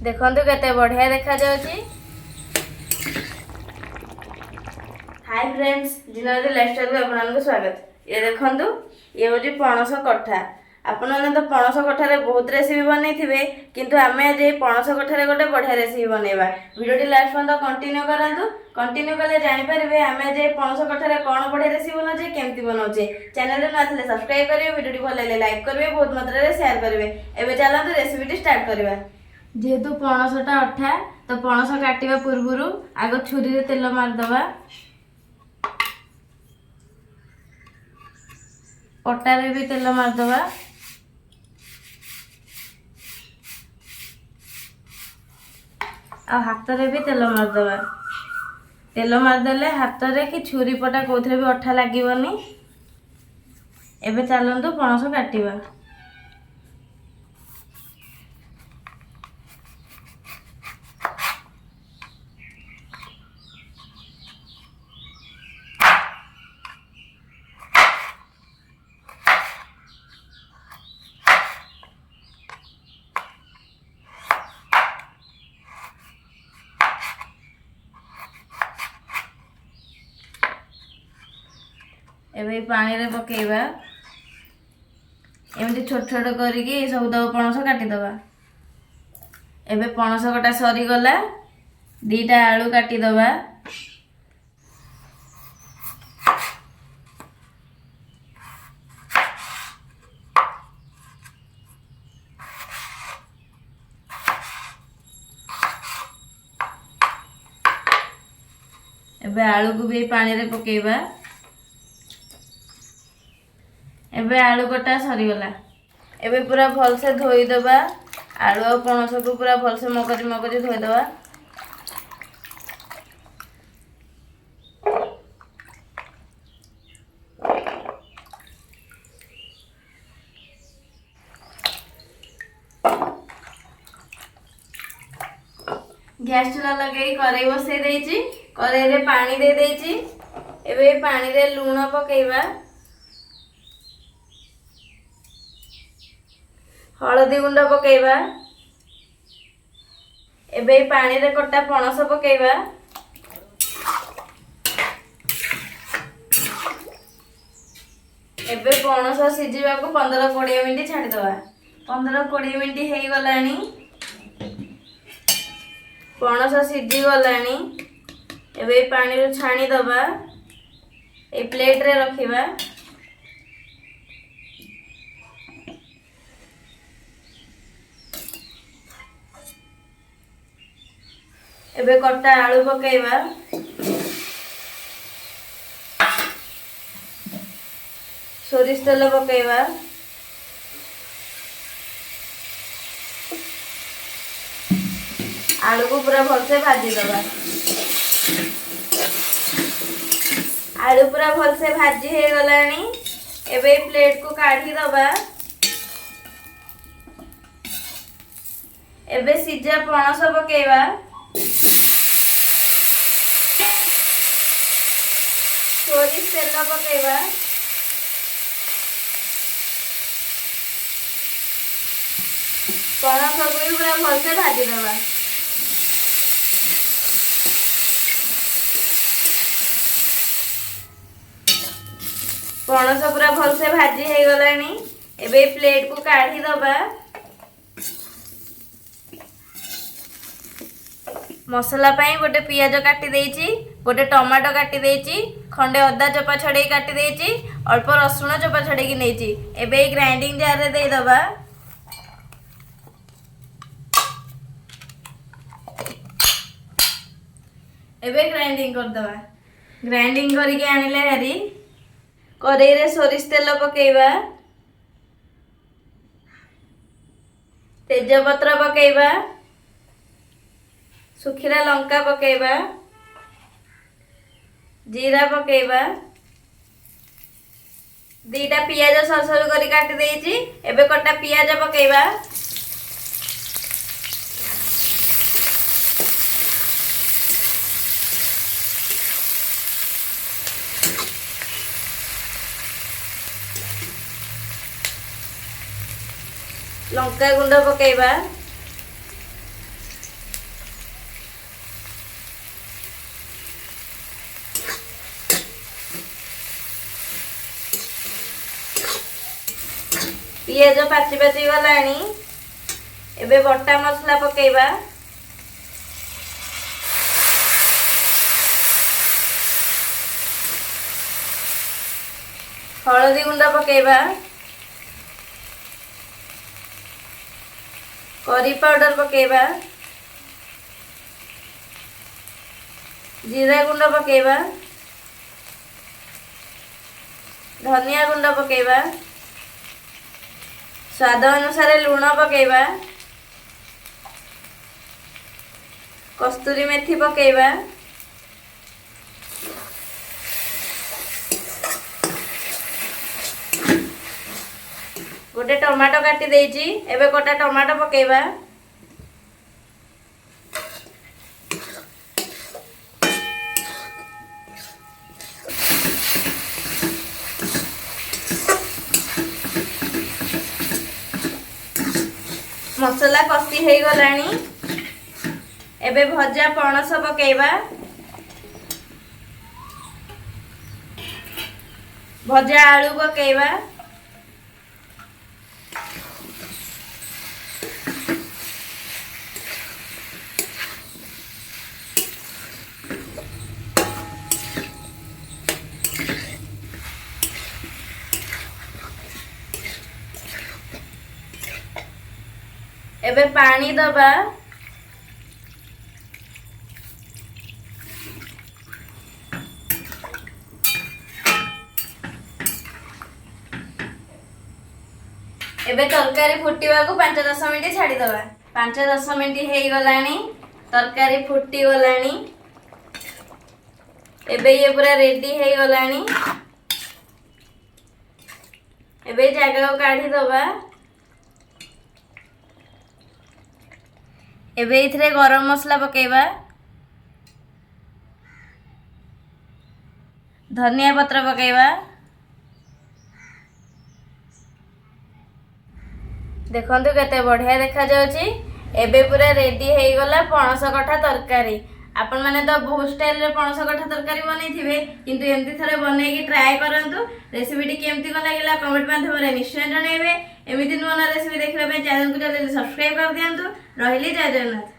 देखंतु केते बढ़िया देखा जाउची। हाय फ्रेंड्स, जीना लाइफस्टाइल को आपन स्वागत। ये देखंतु ये होची पणस कठा। आपन माने तो पणस कठा रे बहुत रेसिपी बनै थिबे, किंतु हमें आज पणस कठा रे गोटे बढ़िया रेसिपी बनेबा। वीडियोटी लास्ट पर्यंत कंटिन्यू करंतु। कंटिन्यू कले जानि परिबे हमें आज पणस कठा रे कोन बढ़िया रेसिपी बनाउचे, केमति बनाउचे। चैनल रे नाथले सब्सक्राइब करिवे, वीडियोटी भल लागले लाइक करिवे, बहुत मात्रा रे शेयर करिवे। एबे चलंतु रेसिपीटी स्टार्ट करबा। जेहेतु पणसटा अठा तो पणस काटिबा पूर्वरु आगो छुरी रे तेल मार दबा। पट्टा रे भी तेल मार दबा। आ हाथ रे भी तेल मार दबा। तेल मार देले हाथ रे कि छुरी पटा कोथरे भी अठा लागिवनी। एबे चलंतु पणस काटिबा। एबे पानी रे पकेइबा। एमती छोट छोट करिकी सब दब पणस काटी दबा। एबे पणस कटा सरी गला, दीटा आलू काटी दबा। एबे आलू को भी पानी रे पकेइबा। एबे आलू कटा सरी गला। एबे पूरा भल से धोई दबा। आलू और पणस को पूरा भल से मगज मगज धोई दबा। गैस चूल्हा लगे कड़ाई बसई देइची। कड़ाई रे पानी दे देइची। एबे पानी रे लूण पकेइबा। हलदी गुंड पकेइबा। एबे पानी रे कटा पणस पकेइबा। एबे पणस सिझिबा को 15-20 मिनिट छाडी दबा। 15-20 मिनिट हेई गलानी। पणस सिझी गलानी। एबे पानी रो छाणी दबा। ए प्लेट रे रखिबा। एबे कटा आलू पकेइबा। सोरिष तेल पकेइबा। आलू को पूरा भल से भाजी दबा। आलू पूरा भल से भाजी हे गलानी। एबे प्लेट को काढी दबा। एबे सिझा पणस पकेइबा। सोरिष तेल पकेइबा। पणस को भी पूरा भल से भाजी दबा। पणस पूरा भल से भाजी हे गलानी। एबे प्लेट को काढी दबा। मसला पाई गोटे पियाज काटी देइची, गोटे टमाटो काटी देइची, खंडे अदा चोपा छड़े काटी देइची, अल्प रसुण चोपा छड़े की नेइची। एबे ग्राइंडिंग जार रे दे दबा। एबे ग्राइंडिंग कर दबा। ग्राइंडिंग करके आनिले हरी कड़ाई रे सोरिष तेल पकेइबा। तेजपत्र पकेइबा। सुखिला लंका पकेइबा। जीरा पकेइबा। दीटा पियाज सरसर करी काटी देइची। एबे कटा पियाज पकेइबा। लंका गुंड पकेइबा। पियाज पाची पाची गलानी एबे बटा मसला पकेबा हळदी गुंड पकेबा करी पाउडर पकेबा जीरा गुंड पकेबा धनिया गुंड पकेबा स्वाद अनुसार लूण पकेबा कस्तूरी मेथी पकेबा गोटे टमाटो काटी देइची एबे कोटा टमाटो पकेबा मसला कसी हो गलानी एबे भजा पणस पकेबा भजा आलू पकेबा एबे पानी दबा एबे तरकारी फुटिवा को 5-10 मिनिट छाड़ी दबा 5-10 मिनिट हे गलानी तरकारी फुटी गलानी एबे ये पूरा रेडी हे गलानी एबे जगह को काढी दबा एबे इथरे गरम मसला पकेबा धनिया पत्र पकेबा देखंतु केते बढ़िया देखा जाउची एबे पूरा रेडी हे गला पणस कठा तरकारी आपण माने तो बहुत स्टाइल रे पणस कठा तरकारी बनै थिबे किंतु एमती थरे बनै की ट्राई करंतु रेसिपी केमती को लागिला कमेंट माध्यम रे निश्चय जणाइबे एमिति नुवा रेसिपी देखिबा पे चैनल को जल्दी सब्सक्राइब कर दियंतु रहिली जय जगन्नाथ।